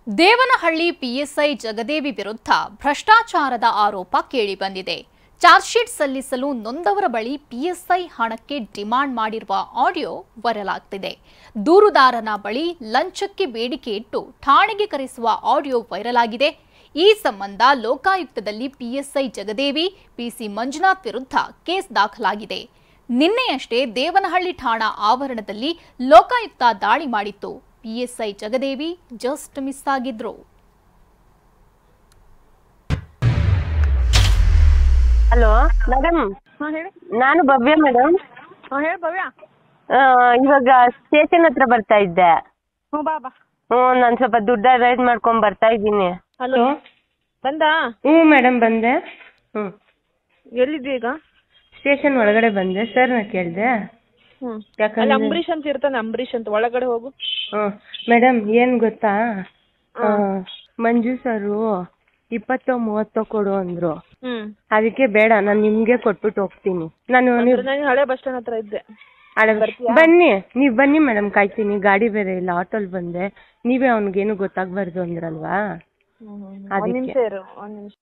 Devanahalli PSI Jagadevi ವಿರುದ್ಧ ಭ್ರಷ್ಟಾಚಾರದ ಆರೋಪ ಕೇಳಿಬಂದಿದೆ. ಚಾರ್ಜ್ ಶೀಟ್ ಸಲ್ಲಿಸಲು ನೊಂದವರ ಬಳಿ ಪಿಎಸ್ಐ ಹಣಕ್ಕೆ ಡಿಮಾಂಡ್ ಮಾಡಿರುವ ಆಡಿಯೋ ವೈರಲ್ ಆಗ್ತಿದೆ. ದೂರುದಾರನ ಬಳಿ ಲಂಚಕ್ಕೆ ಬೇಡಿಕೆ ಇಟ್ಟು ಠಾಣೆಗೆ ಕರೆಸುವ ಆಡಿಯೋ ವೈರಲ್ ಆಗಿದೆ. ಈ ಸಂಬಂಧ ಲೋಕಾಯುಕ್ತದಲ್ಲಿ ಪಿಎಸ್ಐ ಜಗದೇವಿ, ಪಿಸಿ ಮಂಜುನಾಥ್ ವಿರುದ್ಧ ಕೇಸ್ ದಾಖಲಾಗಿದೆ. ನಿನ್ನೆಯಷ್ಟೇ ದೇವನಹಳ್ಳಿ ಠಾಣಾ ಆವರಣದಲ್ಲಿ ಲೋಕಾಯುಕ್ತ ದಾಳಿ ಮಾಡಿತ್ತು. ಪಿಎಸ್ಐ ಜಗದೇವಿ ಜಸ್ಟ್ ಮಿಸ್ ಆಗಿದ್ರು. ಹಲೋ ಮೇಡಮ್, ನಾನು ಭವ್ಯ ಮೇಡಮ್. ಹೇಳಿ ಭವ್ಯ. ಇವಾಗ ಸ್ಟೇಷನ್ ಹತ್ರ ಬರ್ತಾ ಇದ್ದೆ. ನಾನು ಸ್ವಲ್ಪ ದುಡ್ಡು ಅರೇಂಜ್ ಮಾಡ್ಕೊಂಡ್ ಬರ್ತಾ ಇದ್ದೀನಿ. ಹಲೋ, ಬಂದಾ? ಮೇಡಮ್ ಬಂದೆ. ಎಲ್ಲಿದ್ದೆ ಈಗ? ಸ್ಟೇಷನ್ ಒಳಗಡೆ ಬಂದೆ. ಸರ್ ನಾ ಕೇಳ್ದೆ. ಅಲ್ಲಿ ಅಂಬರೀಷ್ ಅಂತ ಇರ್ತಾನೆ, ಅಂಬರೀಷ್ ಅಂತ. ಒಳಗಡೆ ಹೋಗು. ಮೇಡಮ್ ಏನ್ ಗೊತ್ತಾ, ಮಂಜು ಸರು 20-30 ಕೊಡು ಅಂದ್ರು. ಅದಕ್ಕೆ ಬೇಡ, ನಾನು ನಿಮ್ಗೆ ಕೊಟ್ಬಿಟ್ಟು ಹೋಗ್ತೀನಿ. ನಾನು ಹಳೆ ಬಸ್ ಸ್ಟ್ಯಾಂಡ್ ಹತ್ರ ಇದ್ದೆ. ಬನ್ನಿ, ನೀವ್ ಬನ್ನಿ ಮೇಡಮ್, ಕಾಯ್ತೀನಿ. ಗಾಡಿ ಬೇರೆ ಇಲ್ಲ, ಆಟೋಲ್ ಬಂದೆ. ನೀವೇ ಅವ್ನಿಗೇನು ಗೊತ್ತಾಗ್ಬಾರ್ದು ಅಂದ್ರಲ್ವಾ, ಅದಕ್ಕೆ. ಒಂದ್ ನಿಮಿಷ.